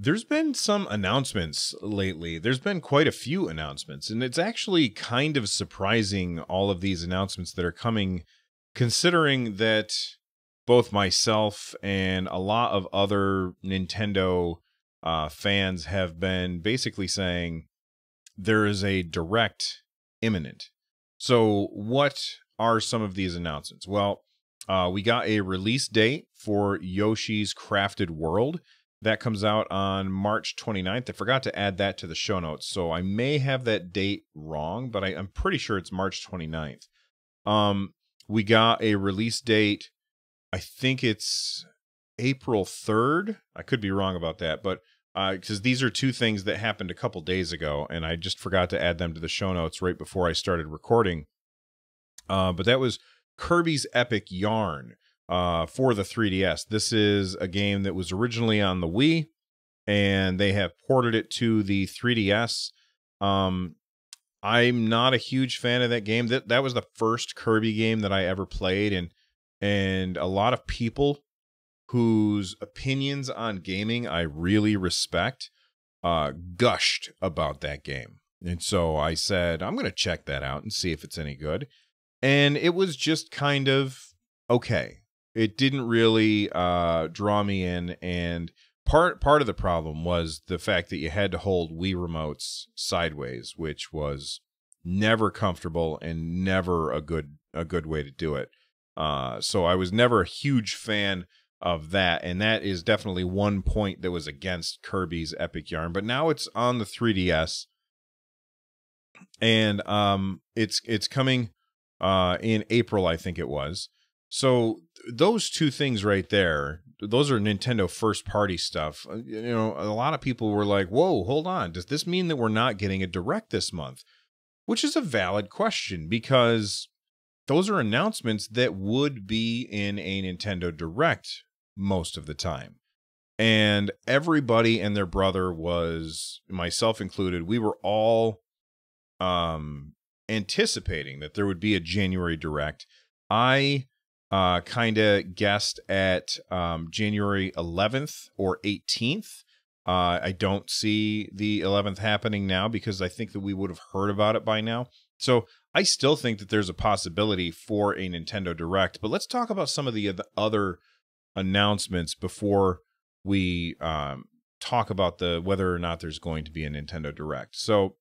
There's been some announcements lately. There's been quite a few announcements, and it's actually kind of surprising all of these announcements that are coming, considering that both myself and a lot of other Nintendo fans have been basically saying there is a direct imminent. So, what are some of these announcements? Well, we got a release date for Yoshi's Crafted World. That comes out on March 29th. I forgot to add that to the show notes, so I may have that date wrong, but I'm pretty sure it's March 29th. We got a release date, I think it's April 3rd. I could be wrong about that, but because these are two things that happened a couple days ago, and I just forgot to add them to the show notes right before I started recording. But that was Kirby's Epic Yarn. For the 3DS. This is a game that was originally on the Wii, and they have ported it to the 3DS. I'm not a huge fan of that game. That was the first Kirby game that I ever played, and a lot of people whose opinions on gaming I really respect gushed about that game. And so I said, I'm going to check that out and see if it's any good. And it was just kind of okay. It didn't really draw me in, and part of the problem was the fact that you had to hold Wii remotes sideways, which was never comfortable and never a good way to do it. So I was never a huge fan of that, and that is definitely one point that was against Kirby's Epic Yarn. But now it's on the 3DS, and it's coming in April, I think it was. So those two things right there, those are Nintendo first party stuff. You know, a lot of people were like, whoa, hold on. Does this mean that we're not getting a Direct this month? Which is a valid question, because those are announcements that would be in a Nintendo Direct most of the time. And everybody and their brother was, myself included, we were all anticipating that there would be a January Direct. I kind of guessed at January 11th or 18th. I don't see the 11th happening now because I think that we would have heard about it by now. So I still think that there's a possibility for a Nintendo Direct. But let's talk about some of the other announcements before we talk about whether or not there's going to be a Nintendo Direct. So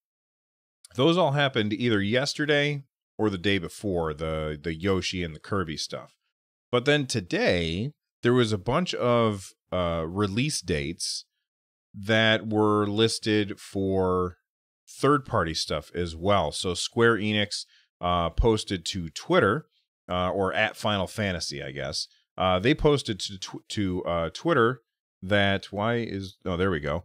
those all happened either yesterday or the day before, the Yoshi and the Kirby stuff. But then today, there was a bunch of release dates that were listed for third-party stuff as well. So Square Enix posted to Twitter, or at Final Fantasy, I guess. They posted to Twitter that, there we go.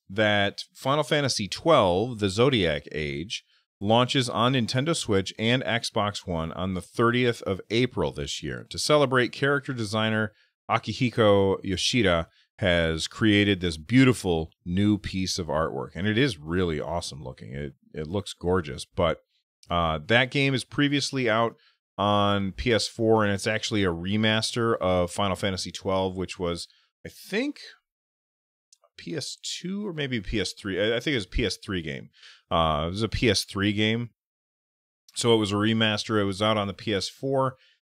That Final Fantasy XII, the Zodiac Age, launches on Nintendo Switch and Xbox One on the 30th of April this year. To celebrate, character designer Akihiko Yoshida has created this beautiful new piece of artwork, and it is really awesome looking. It looks gorgeous, but that game is previously out on PS4, and it's actually a remaster of Final Fantasy XII, which was, I think, PS2 or maybe PS3. I think it was a PS3 game. It was a PS3 game, so it was a remaster. It was out on the PS4,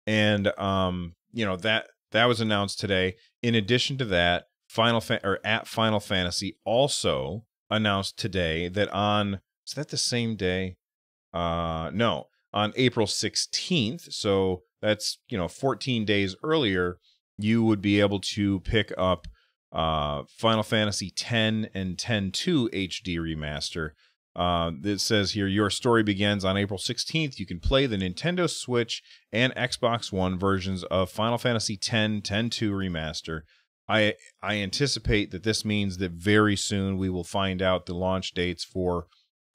and that was announced today. In addition to that, at Final Fantasy also announced today that is that the same day? No, on April 16th. So that's 14 days earlier. You would be able to pick up Final Fantasy X and X-2 HD remaster. It says here, your story begins on April 16th. You can play the Nintendo Switch and Xbox One versions of Final Fantasy X, X-2 remaster. I anticipate that this means that very soon we will find out the launch dates for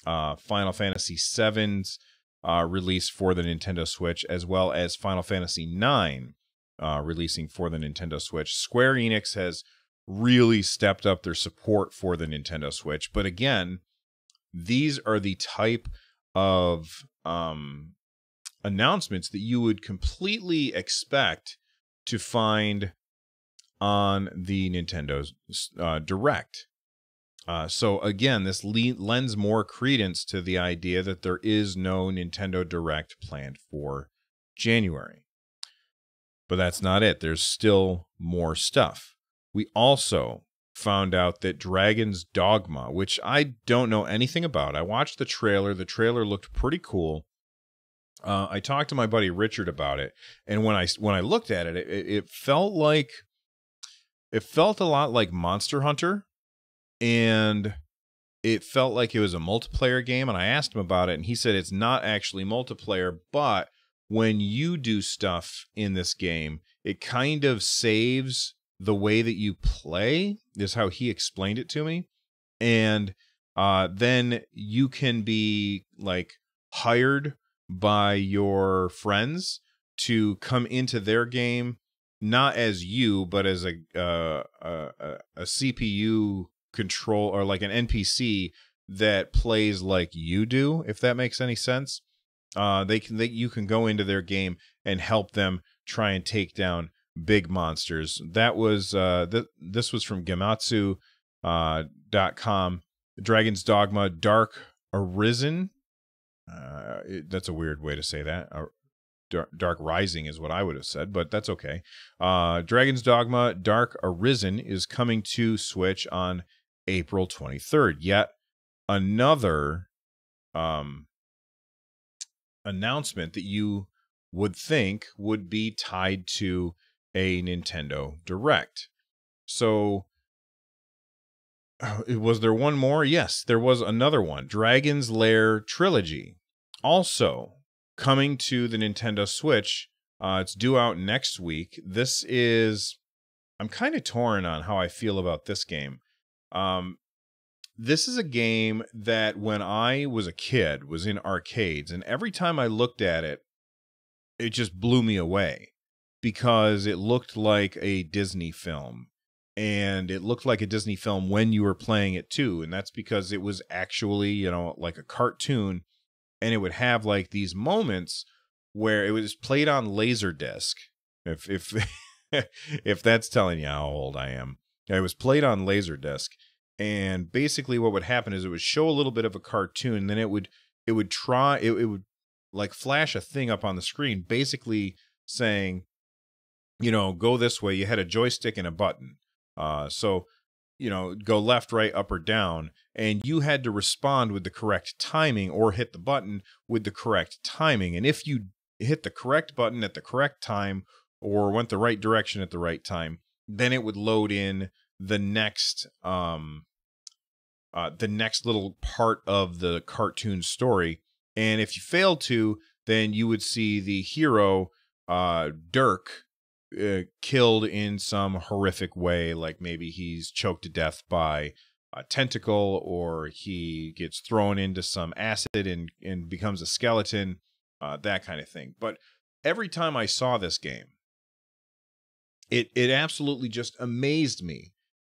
Final Fantasy VII's release for the Nintendo Switch, as well as Final Fantasy IX releasing for the Nintendo Switch. Square Enix has really stepped up their support for the Nintendo Switch. But again, these are the type of announcements that you would completely expect to find on the Nintendo's Direct. So again, this lends more credence to the idea that there is no Nintendo Direct planned for January. But that's not it. There's still more stuff. We also found out that Dragon's Dogma, which I don't know anything about. I watched the trailer. The trailer looked pretty cool. I talked to my buddy Richard about it, and when I looked at it, it felt a lot like Monster Hunter, and it felt like it was a multiplayer game. And I asked him about it, and he said it's not actually multiplayer, but when you do stuff in this game, it kind of saves the way that you play, is how he explained it to me. And then you can be like hired by your friends to come into their game, not as you, but as a CPU control, or like an NPC that plays like you do, if that makes any sense. You can go into their game and help them try and take down big monsters. That was this was from Gematsu .com. Dragon's Dogma Dark Arisen. That's a weird way to say that. Dark Rising is what I would have said, but that's okay. Dragon's Dogma Dark Arisen is coming to Switch on April 23rd. Yet another announcement that you would think would be tied to a Nintendo Direct. So, was there one more? Yes, there was another one. Dragon's Lair Trilogy, also coming to the Nintendo Switch. It's due out next week. I'm kind of torn on how I feel about this game. This is a game that when I was a kid was in arcades, and every time I looked at it, it just blew me away because it looked like a Disney film, and it looked like a Disney film when you were playing it too. And that's because it was actually, like a cartoon, and it would have like these moments where it was played on Laserdisc. If if that's telling you how old I am. It was played on Laserdisc. And basically what would happen is it would show a little bit of a cartoon, then it would like flash a thing up on the screen, basically saying, go this way. You had a joystick and a button. So, go left, right, up, or down, and you had to respond with the correct timing or hit the button with the correct timing. And if you hit the correct button at the correct time or went the right direction at the right time, then it would load in the next little part of the cartoon story. And if you failed to, then you would see the hero Dirk killed in some horrific way, like maybe he's choked to death by a tentacle, or he gets thrown into some acid and becomes a skeleton, that kind of thing. But every time I saw this game, it absolutely just amazed me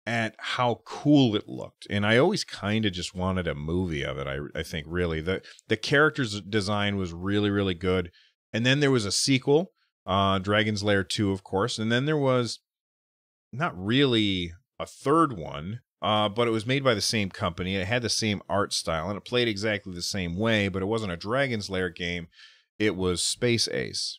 at how cool it looked. And I always kind of just wanted a movie of it. I think really the character's design was really, really good. And then there was a sequel, Dragon's Lair 2, of course. And then there was not really a third one, but it was made by the same company. It had the same art style, and it played exactly the same way, but it wasn't a Dragon's Lair game. It was Space Ace.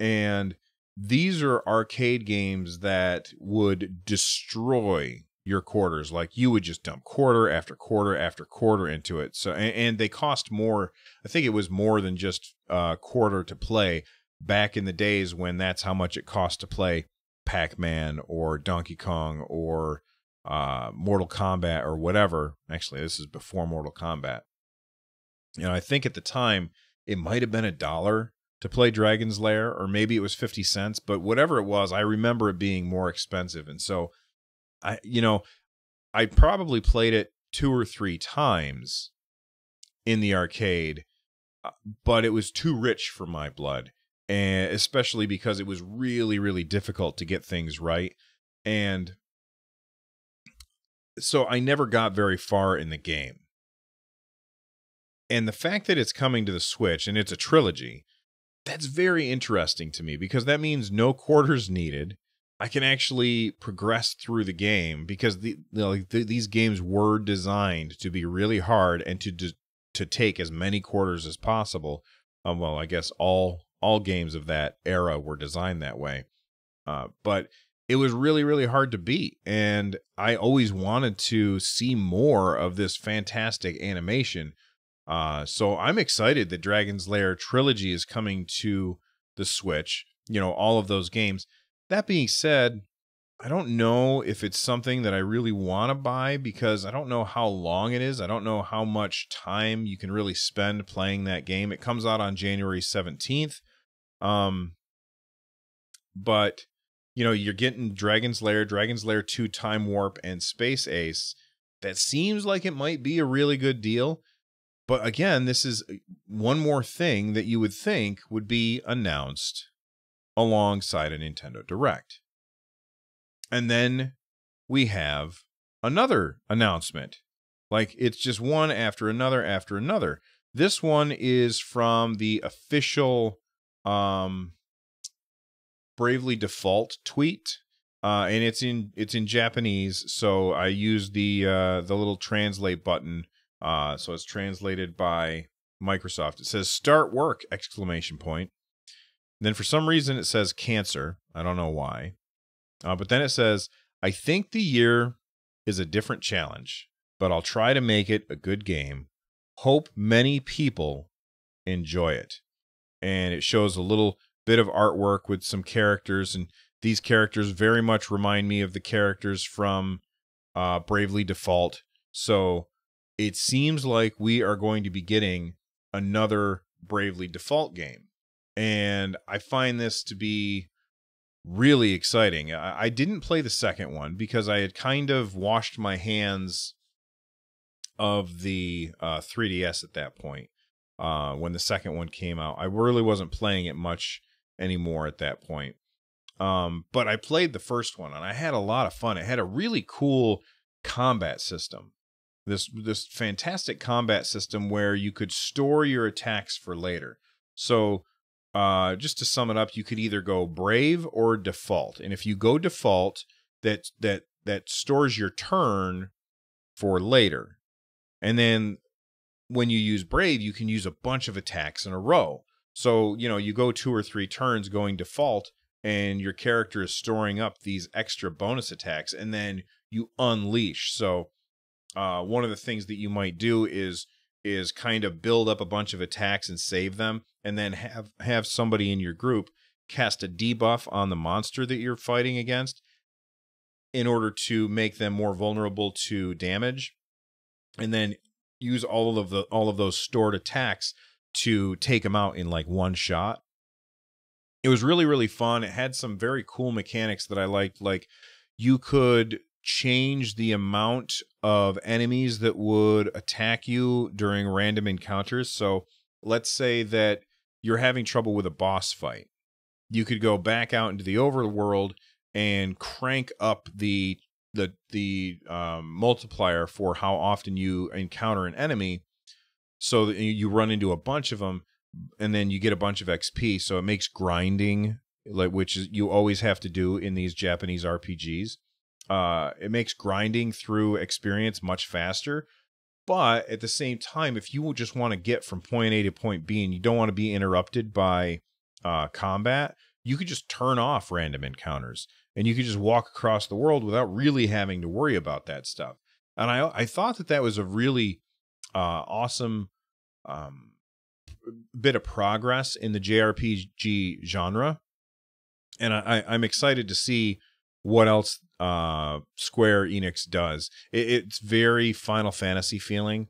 And these are arcade games that would destroy your quarters. Like, you would just dump quarter after quarter after quarter into it. So, and they cost more. I think it was more than just quarter to play back in the days when that's how much it cost to play Pac-Man or Donkey Kong or Mortal Kombat or whatever. Actually, this is before Mortal Kombat. I think at the time it might have been $1 to play Dragon's Lair, or maybe it was 50 cents, but whatever it was, I remember it being more expensive. And so I probably played it 2 or 3 times in the arcade, but it was too rich for my blood, and especially because it was really, really difficult to get things right. And so I never got very far in the game. And the fact that it's coming to the Switch and it's a trilogy, that's very interesting to me, because that means no quarters needed. I can actually progress through the game because these games were designed to be really hard and to take as many quarters as possible. Well, I guess all games of that era were designed that way. But it was really, really hard to beat. And I always wanted to see more of this fantastic animation. So I'm excited that Dragon's Lair Trilogy is coming to the Switch, all of those games. That being said, I don't know if it's something that I really want to buy because I don't know how long it is. I don't know how much time you can really spend playing that game. It comes out on January 17th. But you're getting Dragon's Lair 2 Time Warp, and Space Ace. That seems like it might be a really good deal. But again, this is one more thing that you would think would be announced alongside a Nintendo Direct. And then we have another announcement. Like, it's just one after another after another. This one is from the official Bravely Default tweet, and it's in Japanese. So I used the little translate button. So it's translated by Microsoft. It says "Start work!" exclamation point. And then for some reason it says cancer. I don't know why. But then it says, "I think the year is a different challenge, but I'll try to make it a good game. Hope many people enjoy it." And it shows a little bit of artwork with some characters, and these characters very much remind me of the characters from Bravely Default. So it seems like we are going to be getting another Bravely Default game. And I find this to be really exciting. I didn't play the second one because I had kind of washed my hands of the 3DS at that point. When the second one came out, I really wasn't playing it much anymore at that point. But I played the first one and I had a lot of fun. It had a really cool combat system. This fantastic combat system where you could store your attacks for later. So just to sum it up, you could either go brave or default. And if you go default, that stores your turn for later. And then when you use brave, you can use a bunch of attacks in a row. So, you go 2 or 3 turns going default, and your character is storing up these extra bonus attacks, and then you unleash. So, one of the things that you might do is kind of build up a bunch of attacks and save them, and then have somebody in your group cast a debuff on the monster that you're fighting against in order to make them more vulnerable to damage, and then use all of those stored attacks to take them out in like one shot. It was really, really fun. It had some very cool mechanics that I liked. Like, you could change the amount of enemies that would attack you during random encounters. So let's say that you're having trouble with a boss fight. You could go back out into the overworld and crank up the multiplier for how often you encounter an enemy, so that you run into a bunch of them, and then you get a bunch of XP. So it makes grinding, which is you always have to do in these Japanese RPGs. It makes grinding through experience much faster. But at the same time, if you just want to get from point A to point B and you don't want to be interrupted by combat, you could just turn off random encounters and you could just walk across the world without really having to worry about that stuff. And I thought that was a really awesome bit of progress in the JRPG genre. And I'm excited to see what else Square Enix does. It's very Final Fantasy feeling,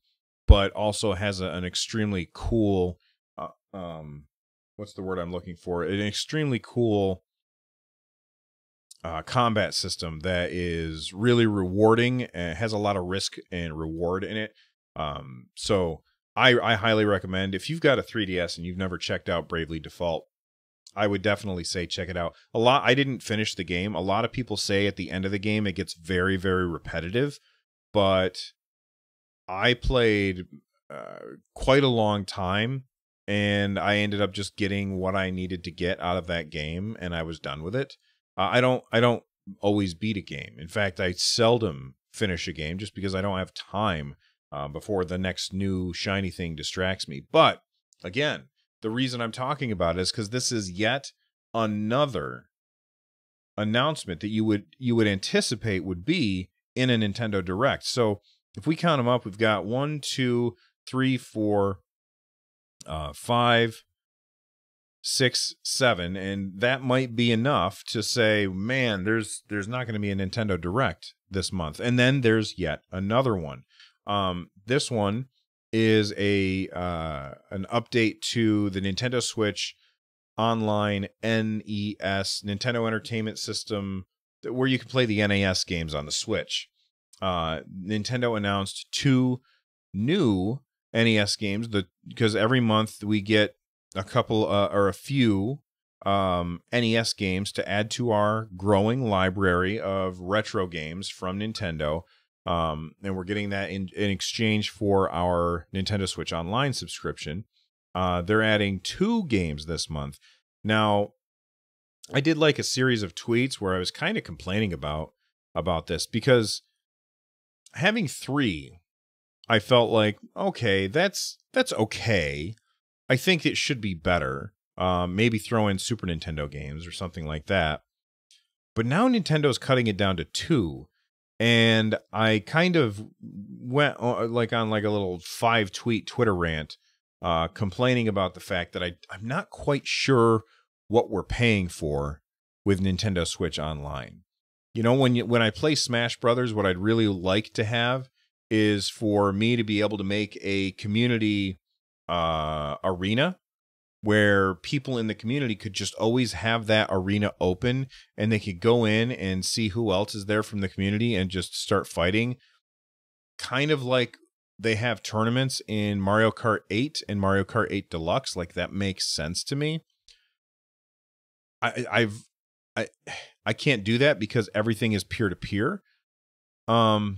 but also has an extremely cool, what's the word I'm looking for? An extremely cool combat system that is really rewarding and has a lot of risk and reward in it. So I highly recommend, if you've got a 3DS and you've never checked out Bravely Default, I would definitely say check it out. I didn't finish the game. A lot of people say at the end of the game it gets very, very repetitive, but I played quite a long time, and I ended up just getting what I needed to get out of that game, and I was done with it. I don't always beat a game. In fact, I seldom finish a game just because I don't have time before the next new shiny thing distracts me. But again, the reason I'm talking about it is because this is yet another announcement that you would anticipate would be in a Nintendo Direct. So if we count them up, we've got 1, 2, 3, 4, 5, 6, 7, and that might be enough to say, man, there's not going to be a Nintendo Direct this month. And then there's yet another one. This one is an update to the Nintendo Switch Online NES, Nintendo Entertainment System, where you can play the NES games on the Switch. Nintendo announced 2 new NES games because every month we get a couple or a few NES games to add to our growing library of retro games from Nintendo. And we're getting that in exchange for our Nintendo Switch Online subscription. They're adding 2 games this month. Now, I did like a series of tweets where I was kind of complaining about this because having 3, I felt like, okay, that's okay. I think it should be better. Maybe throw in Super Nintendo games or something like that. But now Nintendo's cutting it down to 2. And I kind of went on a little 5-tweet Twitter rant complaining about the fact that I'm not quite sure what we're paying for with Nintendo Switch Online. You know, when I play Smash Brothers, what I'd really like to have is for me to be able to make a community arena where people in the community could just always have that arena open and they could go in and see who else is there from the community and just start fighting. Kind of like they have tournaments in Mario Kart 8 and Mario Kart 8 Deluxe. Like, that makes sense to me. I can't do that because everything is peer-to-peer. I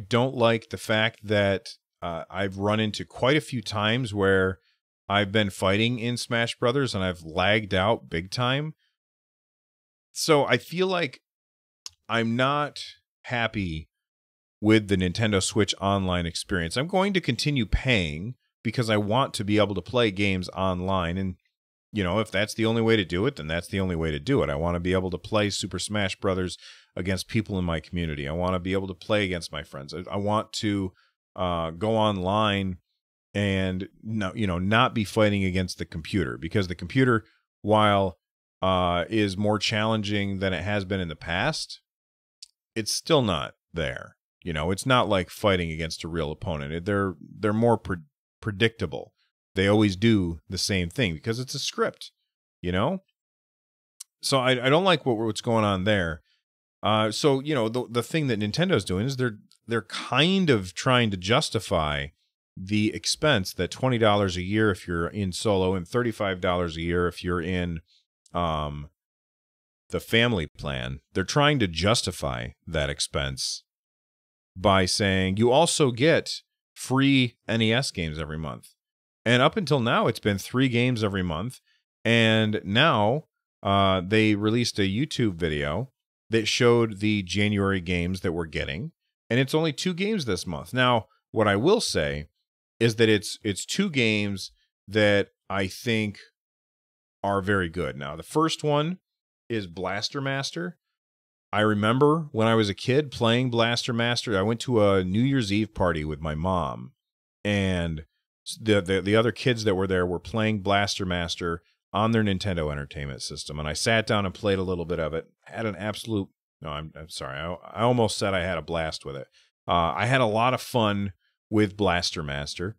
don't like the fact that I've run into quite a few times where I've been fighting in Smash Brothers and I've lagged out big time. So I feel like I'm not happy with the Nintendo Switch Online experience. I'm going to continue paying because I want to be able to play games online. And, you know, if that's the only way to do it, then that's the only way to do it. I want to be able to play Super Smash Brothers against people in my community. I want to be able to play against my friends. I want to go online and not be fighting against the computer, because the computer, while is more challenging than it has been in the past, it's still not there. You know, it's not like fighting against a real opponent. They're more predictable. They always do the same thing because it's a script, you know? So I don't like what's going on there. So, you know, the thing that Nintendo's doing is they're kind of trying to justify the expense that $20 a year if you're in solo and $35 a year if you're in the family plan. They're trying to justify that expense by saying you also get free NES games every month. And up until now, it's been 3 games every month. And now they released a YouTube video that showed the January games that we're getting. And it's only 2 games this month. Now, what I will say is that it's 2 games that I think are very good. Now, the first one is Blaster Master. I remember when I was a kid playing Blaster Master. I went to a New Year's Eve party with my mom, and the other kids that were there were playing Blaster Master on their Nintendo Entertainment System, and I sat down and played a little bit of it. I'm sorry. I almost said I had a blast with it. I had a lot of fun with Blaster Master,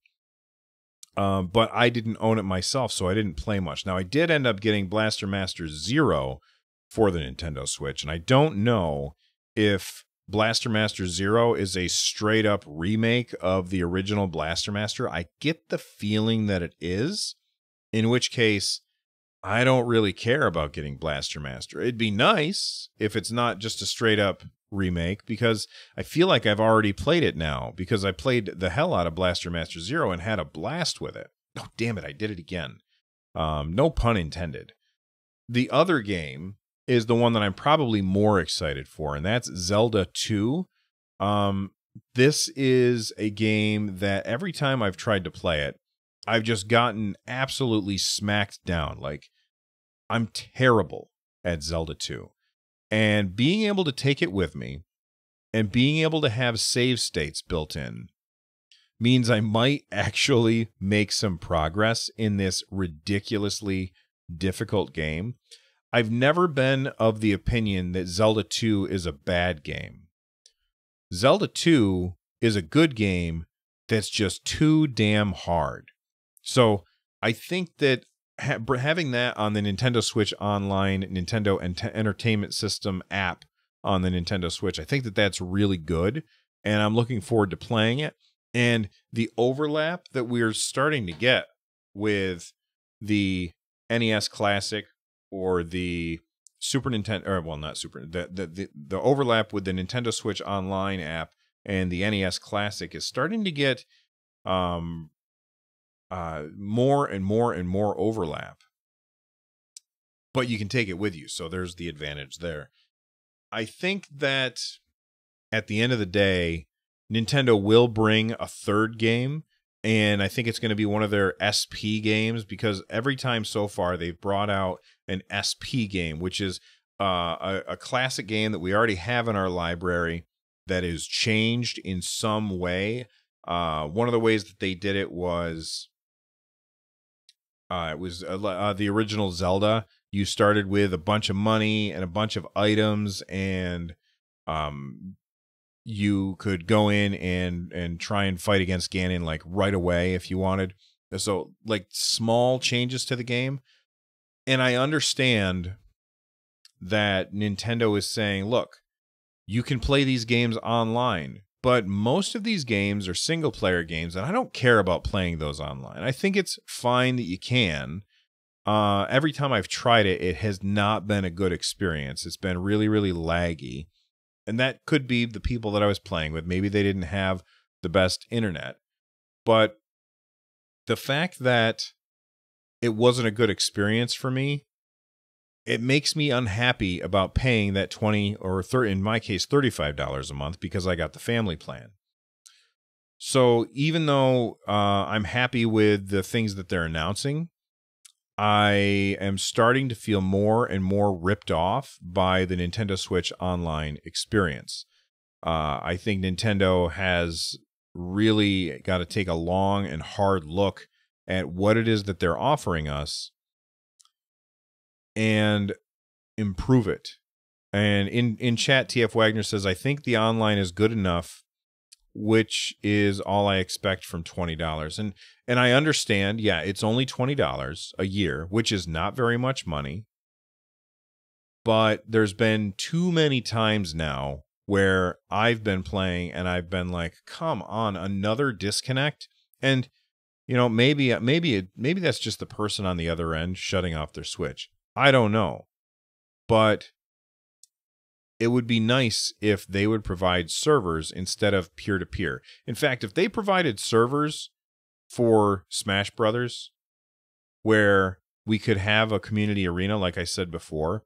but I didn't own it myself, so I didn't play much. Now, I did end up getting Blaster Master Zero for the Nintendo Switch, and I don't know if Blaster Master Zero is a straight-up remake of the original Blaster Master. I get the feeling that it is, in which case I don't really care about getting Blaster Master. It'd be nice if it's not just a straight-up remake, because I feel like I've already played it now, because I played the hell out of Blaster Master Zero and had a blast with it. Oh, damn it, I did it again. No pun intended. The other game is the one that I'm probably more excited for, and that's Zelda 2. Um, this is a game that every time I've tried to play it, I've just gotten absolutely smacked down. Like, I'm terrible at Zelda 2. And being able to take it with me and being able to have save states built in means I might actually make some progress in this ridiculously difficult game. I've never been of the opinion that Zelda 2 is a bad game. Zelda 2 is a good game that's just too damn hard. So I think that having that on the Nintendo Switch Online, Nintendo Entertainment System app on the Nintendo Switch, I think that that's really good, and I'm looking forward to playing it. And the overlap that we're starting to get with the NES Classic or the Super Nintendo, or well, not Super, the overlap with the Nintendo Switch Online app and the NES Classic is starting to get more and more and more overlap. But you can take it with you, so there's the advantage there. I think that at the end of the day, Nintendo will bring a third game, and I think it's going to be one of their SP games, because every time so far they've brought out an SP game, which is a classic game that we already have in our library that is changed in some way. One of the ways that they did it was the original Zelda. You started with a bunch of money and a bunch of items, and you could go in and try and fight against Ganon like right away if you wanted. So like small changes to the game. And I understand that Nintendo is saying, look, you can play these games online, but most of these games are single player games, and I don't care about playing those online. I think it's fine that you can. Every time I've tried it, it has not been a good experience. It's been really, really laggy. And that could be the people that I was playing with. Maybe they didn't have the best internet. But the fact that it wasn't a good experience for me, it makes me unhappy about paying that $20 or in my case, $35 a month, because I got the family plan. So even though I'm happy with the things that they're announcing, I am starting to feel more and more ripped off by the Nintendo Switch Online experience. I think Nintendo has really got to take a long and hard look at what it is that they're offering us and improve it. And in chat, TF Wagner says, I think the online is good enough, which is all I expect from $20. And I understand, yeah, it's only $20 a year, which is not very much money. But there's been too many times now where I've been playing and I've been like, come on, another disconnect. And, you know, maybe that's just the person on the other end shutting off their Switch. I don't know. But it would be nice if they would provide servers instead of peer-to-peer. In fact, if they provided servers for Smash Brothers, where we could have a community arena, like I said before,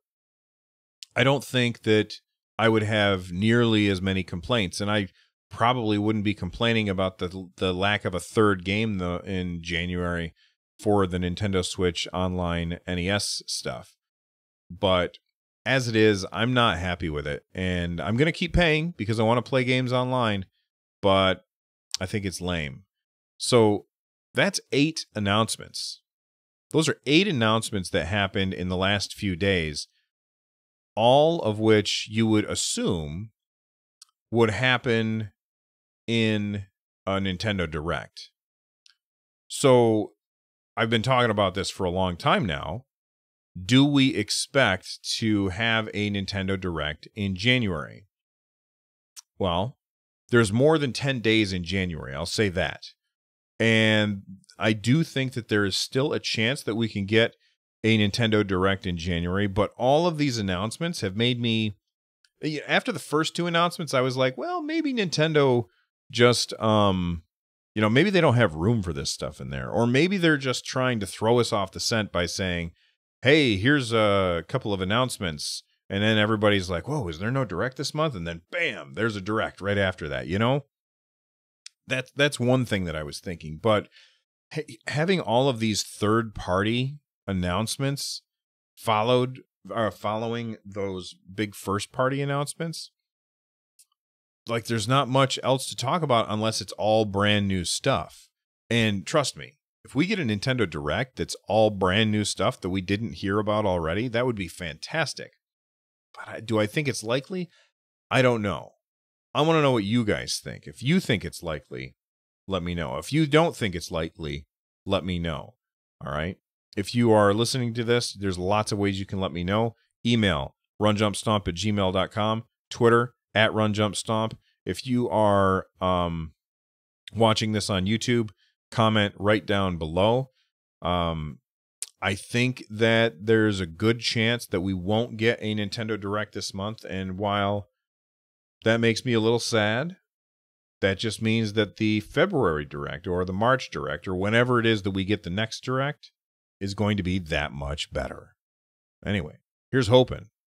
I don't think that I would have nearly as many complaints, and I probably wouldn't be complaining about the lack of a third game in January for the Nintendo Switch Online NES stuff. But as it is, I'm not happy with it, and I'm going to keep paying because I want to play games online, but I think it's lame. So that's 8 announcements. Those are 8 announcements that happened in the last few days, all of which you would assume would happen in a Nintendo Direct. So I've been talking about this for a long time now. Do we expect to have a Nintendo Direct in January? Well, there's more than 10 days in January, I'll say that. And I do think that there is still a chance that we can get a Nintendo Direct in January, but all of these announcements have made me, after the first 2 announcements, I was like, well, maybe Nintendo just, maybe they don't have room for this stuff in there, or maybe they're just trying to throw us off the scent by saying, hey, here's a couple of announcements. And then everybody's like, whoa, is there no direct this month? And then bam, there's a direct right after that, you know? That's one thing that I was thinking. But having all of these third-party announcements following those big first-party announcements, like there's not much else to talk about unless it's all brand new stuff. And trust me, if we get a Nintendo Direct that's all brand new stuff that we didn't hear about already, that would be fantastic. But do I think it's likely? I don't know. I want to know what you guys think. If you think it's likely, let me know. If you don't think it's likely, let me know. All right. If you are listening to this, there's lots of ways you can let me know. Email runjumpstomp@gmail.com, Twitter @runjumpstomp. If you are watching this on YouTube, comment right down below. I think that there's a good chance that we won't get a Nintendo Direct this month. And while that makes me a little sad, that just means that the February Direct or the March Direct or whenever it is that we get the next Direct is going to be that much better. Anyway, here's hoping.